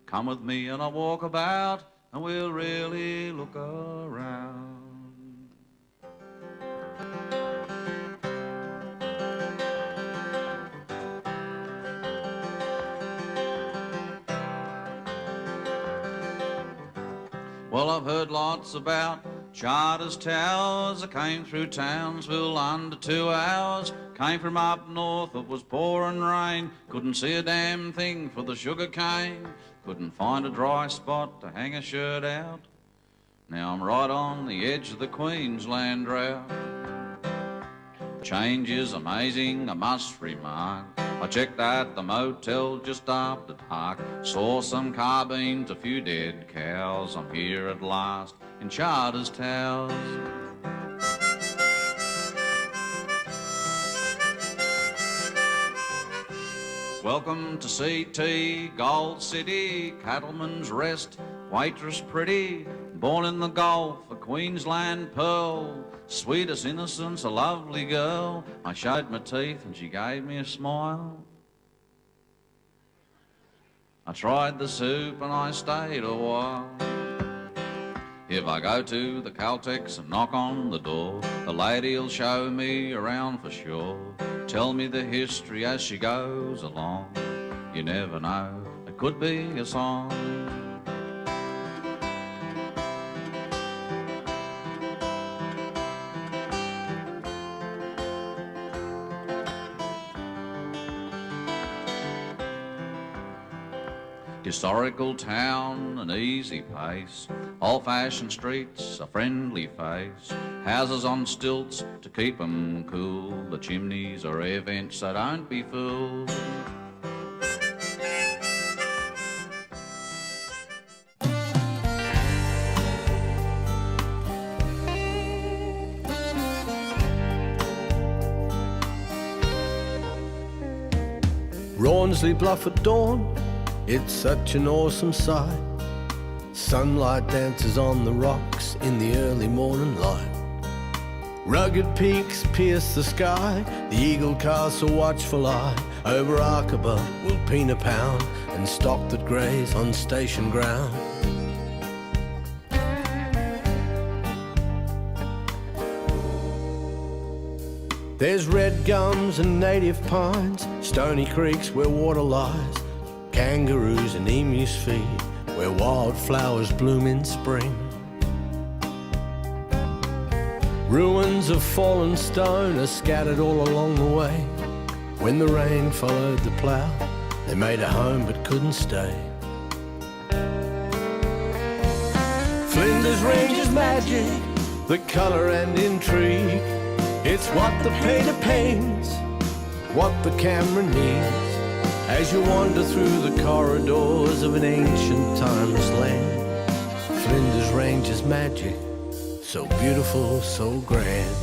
Come with me and I'll walk about, and we'll really look around. Well, I've heard lots about Charters Towers. I came through Townsville under 2 hours. Came from up north, it was pouring rain. Couldn't see a damn thing for the sugar cane. Couldn't find a dry spot to hang a shirt out. Now I'm right on the edge of the Queensland drought. Change is amazing, I must remark. I checked at the motel just after dark. Saw some carbines, a few dead cows. I'm here at last in Charters Towers. Welcome to CT, Gold City, Cattleman's Rest, waitress pretty, born in the Gulf, a Queensland pearl, sweet as innocence, a lovely girl. I showed my teeth and she gave me a smile. I tried the soup and I stayed a while. If I go to the Caltex and knock on the door, the lady'll show me around for sure. Tell me the history as she goes along. You never know, it could be a song. Historical town, an easy pace, old-fashioned streets, a friendly face, houses on stilts to keep 'em cool, the chimneys are air vents, so don't be fooled. Rawnsley Bluff at dawn, it's such an awesome sight. Sunlight dances on the rocks in the early morning light. Rugged peaks pierce the sky, the Eagle casts a watchful eye. Over Arkaba will peen a pound, and stock that graze on station ground. There's red gums and native pines, stony creeks where water lies. Kangaroos and emus feed, where wildflowers bloom in spring. Ruins of fallen stone are scattered all along the way. When the rain followed the plough, they made a home but couldn't stay. Flinders Range is magic, the colour and intrigue. It's what the painter paints, what the camera needs. As you wander through the corridors of an ancient timeless land, Flinders Range is magic, so beautiful, so grand.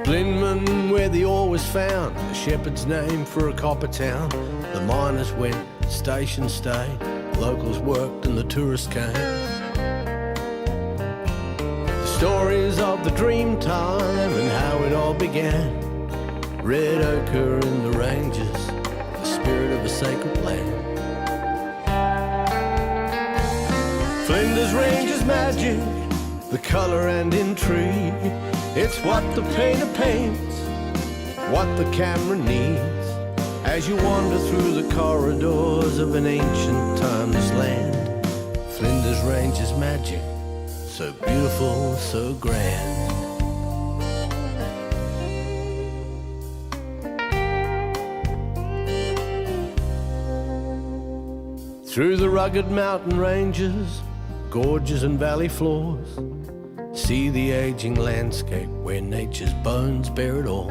Blinman, where the ore was found, a shepherd's name for a copper town. The miners went, station stayed, locals worked and the tourists came. Stories of the dream time and how it all began. Red ochre in the ranges, the spirit of a sacred land. Flinders Range is magic, the colour and intrigue. It's what the painter paints, what the camera needs. As you wander through the corridors of an ancient timeless land, Flinders Range is magic, so beautiful, so grand. Through the rugged mountain ranges, gorges and valley floors, see the aging landscape where nature's bones bear it all.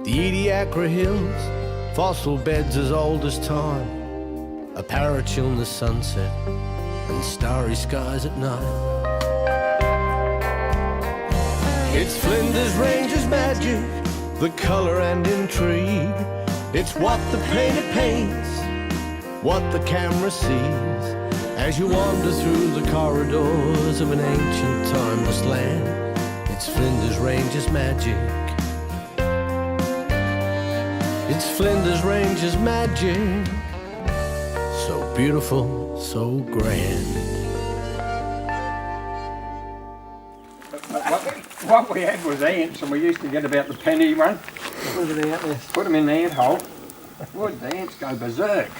The Ediacara Hills, fossil beds as old as time, a parachill in the sunset and starry skies at night. It's Flinders Range's magic, the colour and intrigue. It's what the painter paints, what the camera sees. As you wander through the corridors of an ancient timeless land, It's Flinders Ranges magic. It's Flinders Ranges magic. So beautiful, so grand. What we had was ants, and we used to get about the penny one. Put them in the ant hole. Would the ants go berserk?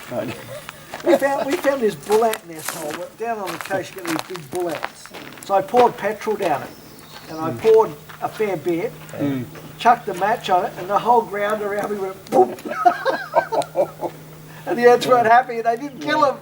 We found this bull ant nest hole. Down on the coast you get these big bull ants. So I poured petrol down it. And I poured a fair bit, chucked the match on it, and the whole ground around me went boom. And the ants weren't happy and they didn't kill them.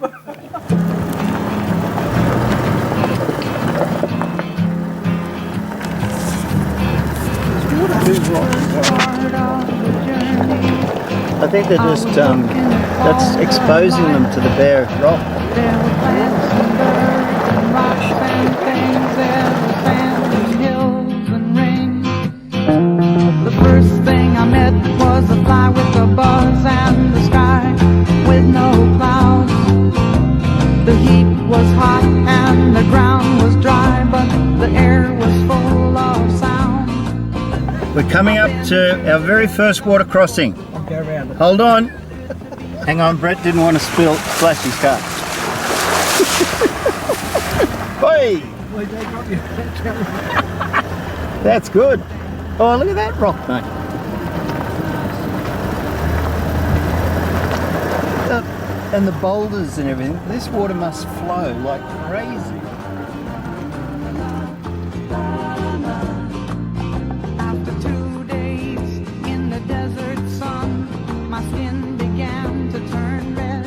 I think they're just, that's exposing them to the bare rock. There were plants and birds and rocks and things, there were sands and hills and rain. The first thing I met was a fly with a buzz and the sky with no clouds. The heat was hot and the ground was dry, but the air was full of sound. We're coming up to our very first water crossing. Go around it. Hold on. Hang on, Brett didn't want to splash his car. Hey! That's good. Oh, look at that rock, mate. And the boulders and everything. This water must flow like crazy. After 2 days in the desert sun, my skin began to turn red.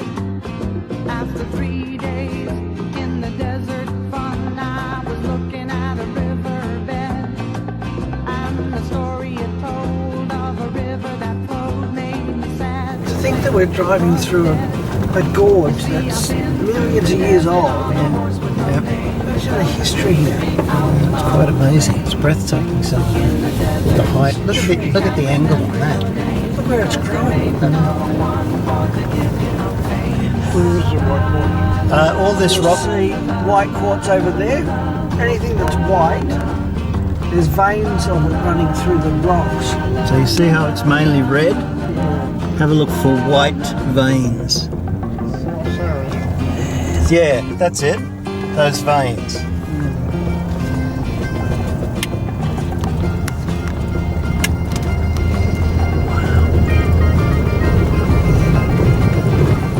After 3 days in the desert fun, I was looking at a riverbed, and the story it told of a river that flowed made me sad. To think that we're driving through a gorge that's millions of years old. Imagine the history here. It's quite amazing. It's breathtaking. So the height. Look at the angle on that. Look where it's growing. All this rock. See white quartz over there. Anything that's white, there's veins of it running through the rocks. So you see how it's mainly red? Have a look for white veins. Yeah, that's it. Those veins.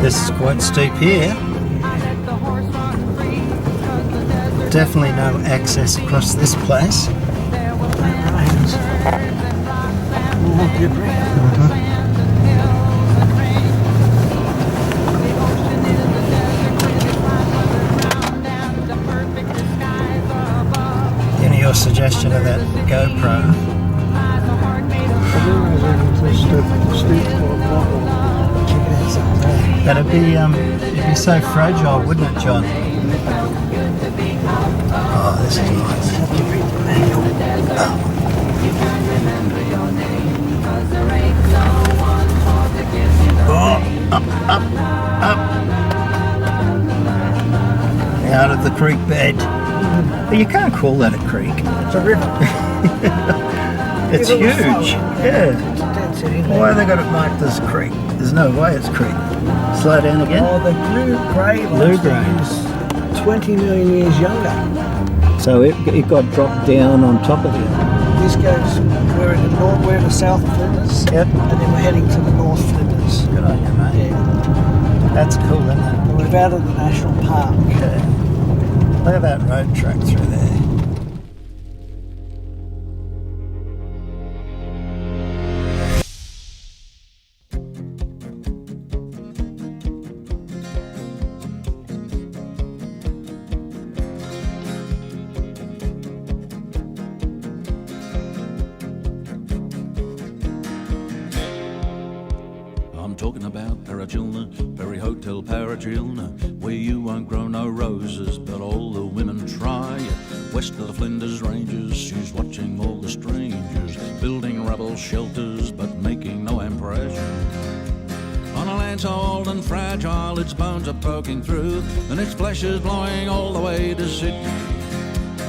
This is quite steep here. Definitely no access across this place. Any your suggestion of that GoPro? That'd be it'd be so fragile, wouldn't it, John? Oh, this is nice. Oh, up. Out of the creek bed. But you can't call that a creek. It's a river. It's huge. Yeah. Why have they got it marked as creek? There's no way it's creek. Slow down again. Oh, the blue-grey is 20 million years younger. So it got dropped down on top of it. This goes, we're in the south Flinders. Yep. And then we're heading to the north Flinders. Good on you, mate. Yeah. That's cool, isn't it? We're out of the national park. Okay. Look at that road track through there. I'm talking about Paragilna, Perry Hotel Paragilna, where you won't grow no roses, but all the women try. West of the Flinders Ranges, she's watching all the strangers, building rubble shelters, but making no impression. On a land so old and fragile, its bones are poking through, and its flesh is blowing all the way to Sydney.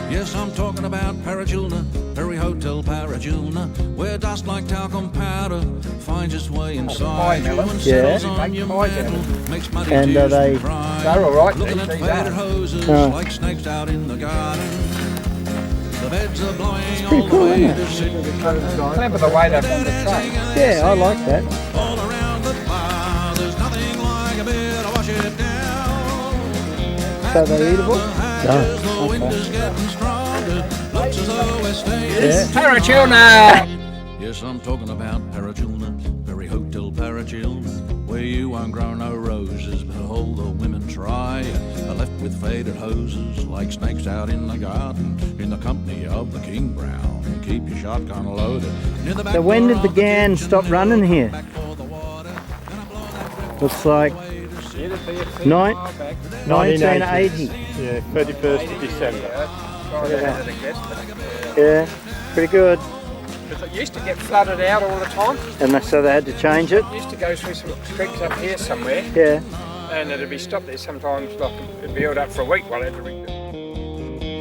Yes, I'm talking about Paragilna, Perry Hotel Parajulna, where dust like talcum powder finds its way inside you and settles on your metal, makes muddy And tears they- and cry. They're all right, Looking these at faded are. hoses like snakes out in the garden. The beds are blowing all the cool, way isn't to Sydney. Clever the way they've done the train. Yeah, I like that. All around the bar, there's nothing like a beer to wash it down. So they eatable? Hatches, the wind is getting stronger. Looks as though we're staying. Yeah. Parachuna! Yes, I'm talking about Parajulna, Perry Hotel Parajulna, where you won't grow no roses, but all the women try. Are left with faded hoses like snakes out in the garden, in the company of the King Brown. Keep your shotgun loaded. Near the back So when door did the of GAN kitchen, stop running here? back for the water, then I blow that Looks like It'd be a fair Nine- while back. 1980. Yeah, 31st of December. Sorry about it again, Yeah, pretty good. because it used to get flooded out all the time. And so they had to change it. It used to go through some creeks up here somewhere, Yeah. and it'd be stopped there sometimes, like it'd be held up for a week while it had to rebuild.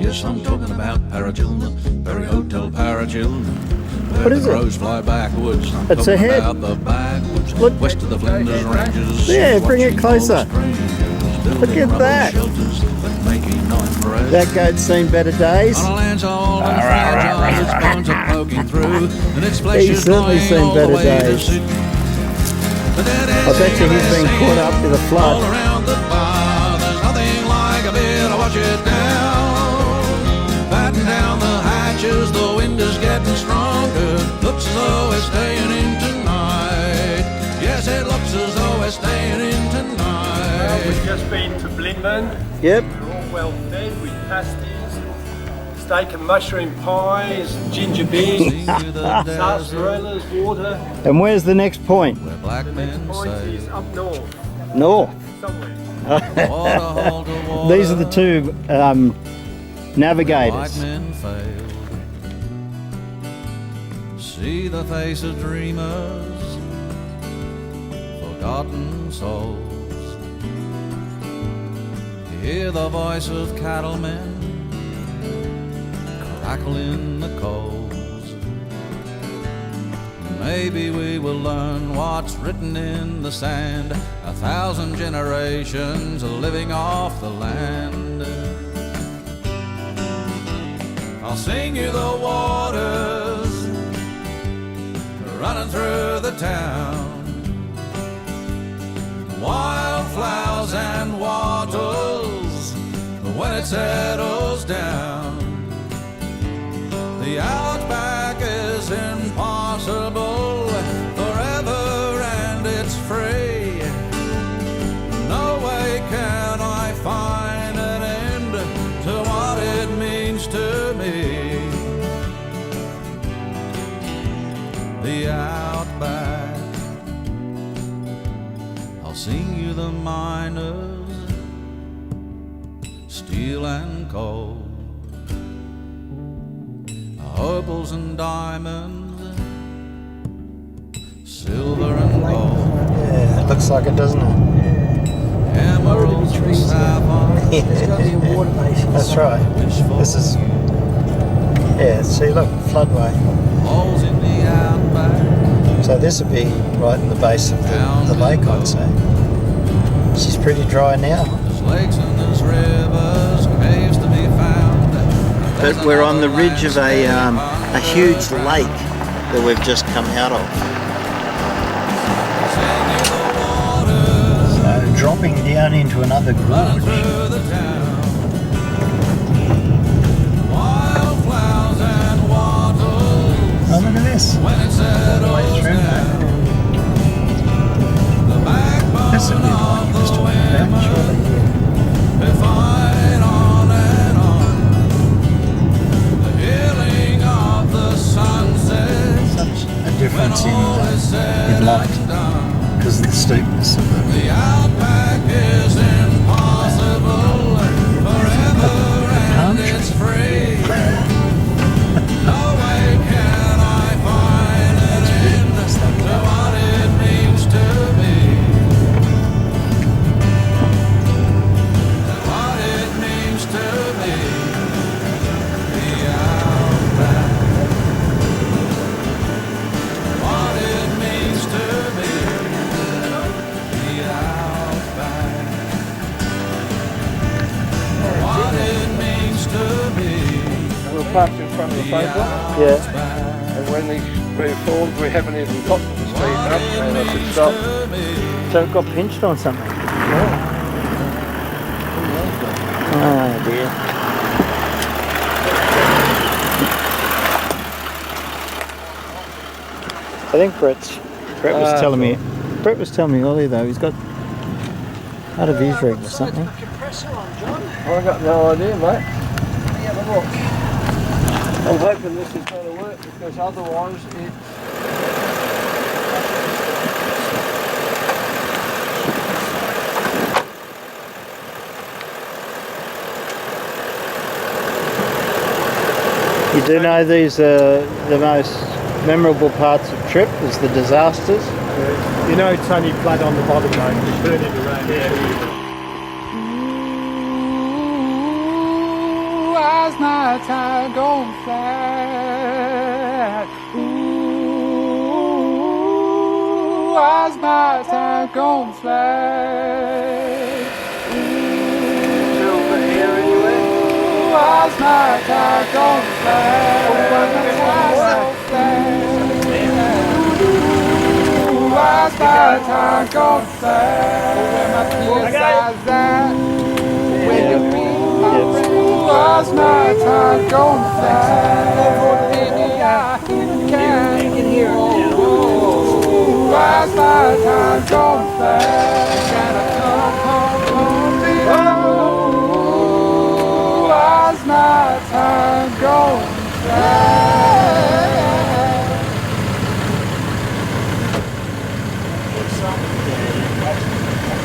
Yes, I'm talking about Parajulna, Perry Hotel Parajulna. Where What is the it? crows fly backwards. I'm It's talking a head. about the backwoods. Look. West of the Flinders Ranges. Yeah, bring it watching closer. old strangers building Look at rubble that. shelters, making night bread. That goat's seen better days. On a land so old and fragile, its bones are poking through, and its flesh He's is certainly flying seen all the better way to days. Sydney. But there I is bet you he's been caught up with a all flood. around the bar, there's nothing like a beer to wash it down. Batten down the hatches, the wind is getting stronger. Looks as though we're staying in tonight. Yes, it looks as though we're staying in tonight. We've just been to Flinders. Yep. We're all well fed with pasties, steak and mushroom pies, ginger beer, See the desert sarsaparillas, water. And where's the next point? where black men Point say, is up north, North. somewhere. water hold to water. These are the two White navigators. men failed. See the face of dreamers, forgotten souls. Hear the voice of cattlemen crackle in the coals. Maybe we will learn what's written in the sand. 1,000 generations living off the land. I'll sing you the waters running through the town. Wildflowers and wattles when it settles down. The outback is impossible forever and it's free. No way can I find an end to what it means to me. The outback, I'll sing you the miners, steel and coal, opals and diamonds, silver and gold, Yeah, it looks like it, doesn't it? emeralds and sapphires. There's got to be a water basin. That's right. This is, yeah, see, look, floodway. Holes in the outback, So this would be right in the base of the lake, I'd say. She's pretty dry now. there's lakes and there's rivers, caves to be found. But we're on the ridge of a huge lake that we've just come out of. So dropping down into another gorge. Through the town, wildflowers and wattles. Oh, look at this. When it settles Through down, that. the backbone That's a good one of you was the talking about, women, surely. they fight on and on. The healing of the sunset, Such a difference when all is said in light and done. because of the steepness of the... The outback is impossible forever and it's free. No way can I find an end parked in front of the phone book. Yeah. And when we formed, we haven't even got to the speed up, and I said, stop. So it got pinched on something. Oh dear. I think Brett was telling me. Brett was telling me earlier though he's got out of his rig or something. Compressor on, John. I got no idea, mate. Let me have a look. I'm hoping this is going to work because otherwise it... You do know these are the most memorable parts of trip is the disasters. You know it's only flat on the bottom, mate. You turn it around here. Ooh, why's my tire going flat? Ooh, why's my tire going flat? Silver here anyway. Why's my tire going flat? Why's my tire so flat? Why's my tire going flat? Where my PSI's at? When you meet my friend, why's my tire going flat? Baby, I can hear it. Why's my tire going flat? Gotta come home, why's my tire going flat?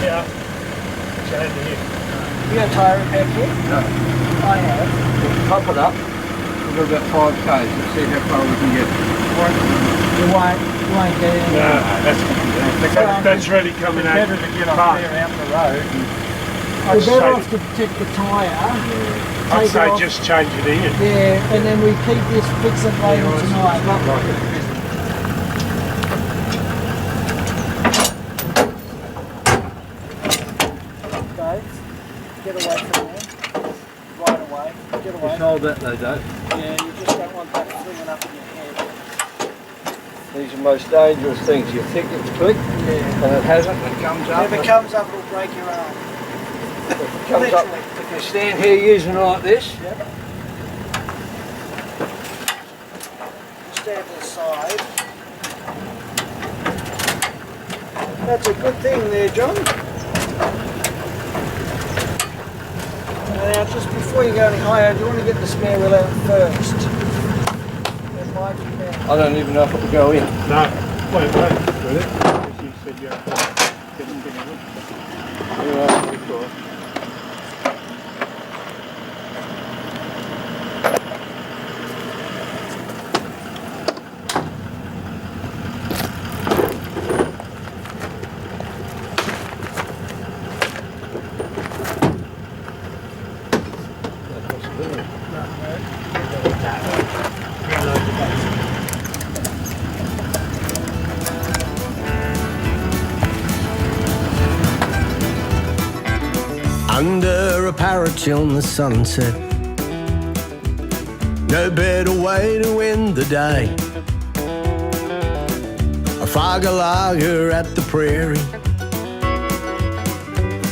Yeah. Change it here. You got a tyre repair kit? No. I have. We'll top it up. We've got about 5 k's and see how far we can get. You won't get in. No, that's really coming out. Better to get up there out the road. We're better off to protect the tyre. I'd Take it say off. just change it in. Yeah, and then we keep this fix it later tonight. Dave, get away from there. Right away. Get away. Just hold that though, Dave. Yeah, you just don't want that flinging up in your head. These are the most dangerous things. You think it's clicked, and it hasn't, and it comes up. If it comes up, it'll break your arm. If it comes up, if you stand here using it like this, Stand to the side. That's a good thing there, John. Now, just before you go any higher, do you want to get the spare wheel out first? Then wipe it down. I don't even know if it will go in. No. Wait, with it. Because you said you had to get it in. Anyway, we thought. Under a parachute in the sunset, no better way to end the day. A Fargo lager at the prairie,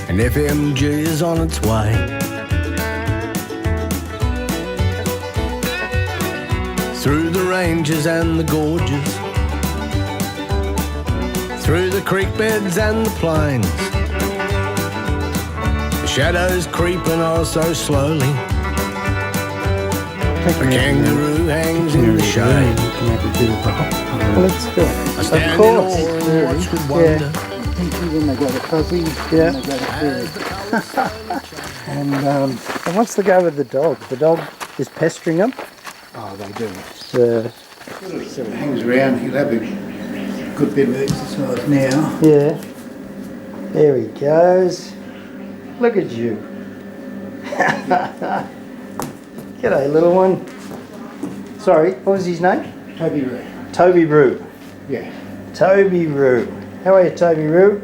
and FMG is on its way. Through the ranges and the gorges, through the creek beds and the plains, shadows creeping oh so slowly. A kangaroo hangs in the shade. Let's do it. I stand Of course. in awe and watch with wonder. When they go to fuzzy, Yeah. when they go to fairy. And And what's the go with the dog? The dog is pestering him. oh, they do. The So it hangs around. He'll have a good bit of exercise now. yeah. There he goes. Look at you. G'day, little one. Sorry, what was his name? Toby Ray. Toby Roo. Yeah. Toby Roo. How are you, Toby Roo?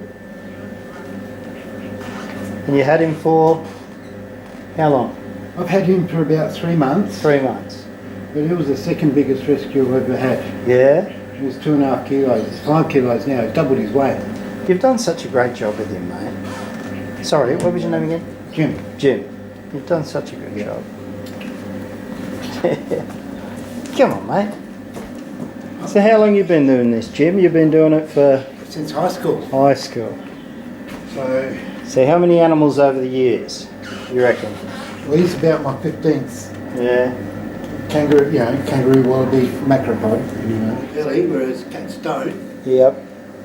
And you had him for how long? I've had him for about 3 months. 3 months. But it was the second biggest rescue I've ever had. Yeah? It was 2.5 kilos. It's 5 kilos now. He's doubled his weight. You've done such a great job with him, mate. Sorry, what was your name again? Jim. Jim. You've done such a good job. Come on, mate. So how long you been doing this, Jim? You've been doing it for... Since high school. High school. So how many animals over the years, you reckon? well, he's about my 15th. Yeah. Kangaroo, kangaroo, wallaby, macropod. Belly, whereas cats don't. Yep.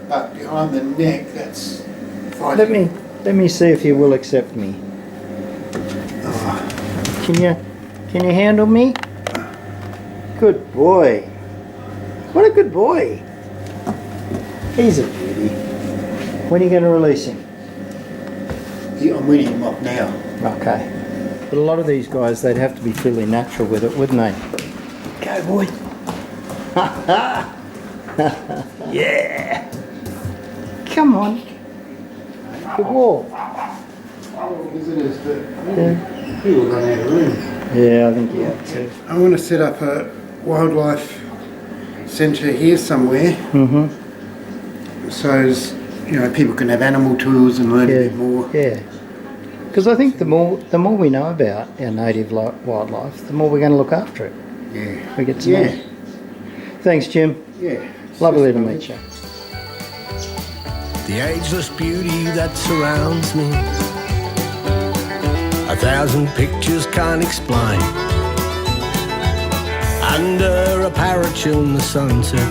But behind the neck, that's... Let me see if you will accept me. Oh, Can you handle me? Good boy. What a good boy. He's a beauty. When are you going to release him? I'm weaning him off now. Okay. But a lot of these guys, they'd have to be fairly natural with it, wouldn't they? Go, boy. Yeah. Come on. Good walk. Visitors, but he will run out of room. Yeah, I think you have to. I want to set up a wildlife centre here somewhere. Mm-hmm. So as, people can have animal tours and learn a bit more. Yeah. Because I think the more we know about our native wildlife, the more we're going to look after it. Yeah. We get to know. Thanks, Jim. Yeah. Lovely to meet you. The ageless beauty that surrounds me, 1,000 pictures can't explain. Under a parachute in the sunset,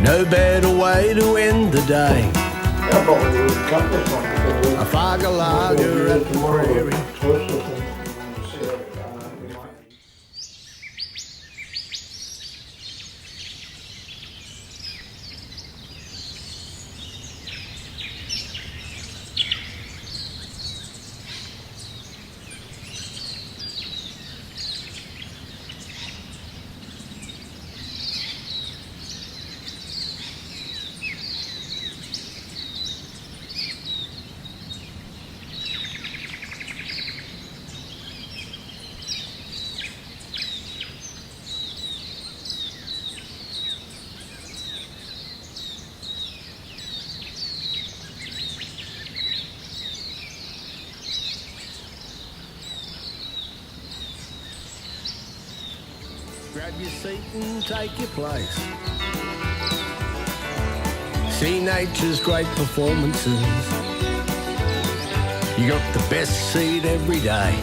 no better way to end the day. A fire lager at the prairie. Grab your seat and take your place. See nature's great performances. You got the best seat every day.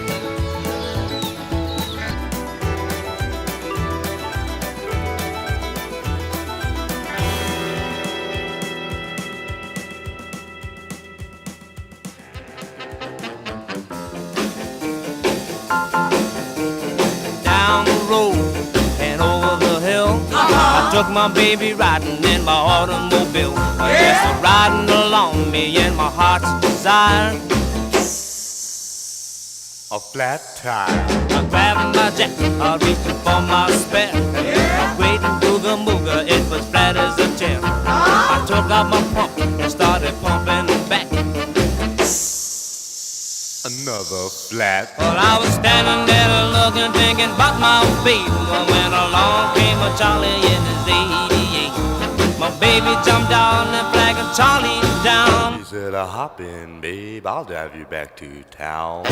Took my baby riding in my automobile. Just riding along me and my heart's desire. A flat tire. I grabbed my jack, I reached for my spare. I'm waiting to the mooger, it was flat as a chair. I took out my pump and started pumping back. Another flat. Well, I was standing there looking, thinking about my baby, when along came a Charlie in his 88. My baby jumped down and flagged Charlie down. He said, hop in, babe, I'll drive you back to town.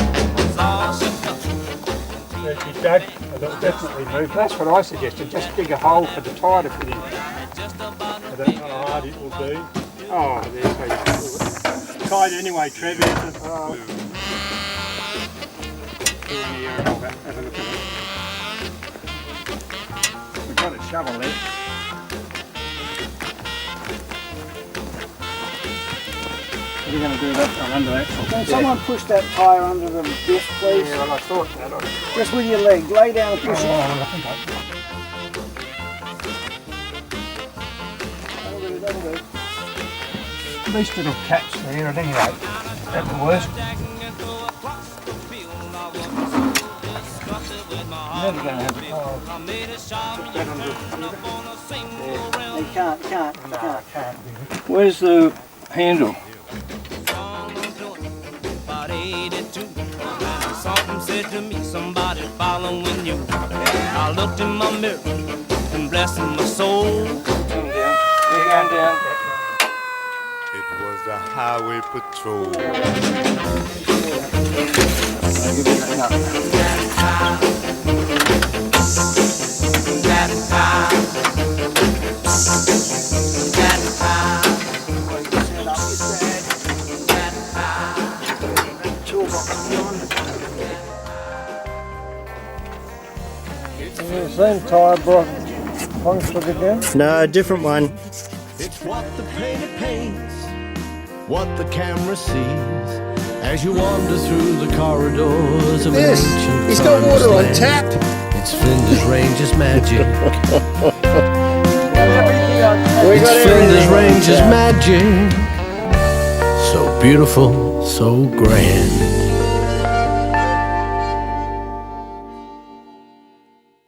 Actually, Dad, that'll definitely move. That's what I suggested. Just dig a hole for the tyre to fit in. I don't know how hard it will be. Oh, there's how you can do it. Tight anyway, Trev, isn't it? Oh. Have a look at it. We've got a shovel there. What are you going to do that under that? Can someone push that tyre under the disc, please? Yeah, well, I thought that. Just with your leg. Lay down and push it. That'll do. These little cats there, at any rate, at the worst. Never going to have a car. Put that under the You can't. No, I can't. Where's the handle? said to me, somebody following you. I looked in my mirror and blessed my soul. It was the highway patrol. Same tyre Brunswick again? No, different one. It's what the painter paints, what the camera sees, as you wander through the corridors of Yes, an ancient he's got water on land. tap. It's Flinders Ranges magic. We It's got Flinders everything on Ranges tap. magic. So beautiful, so grand.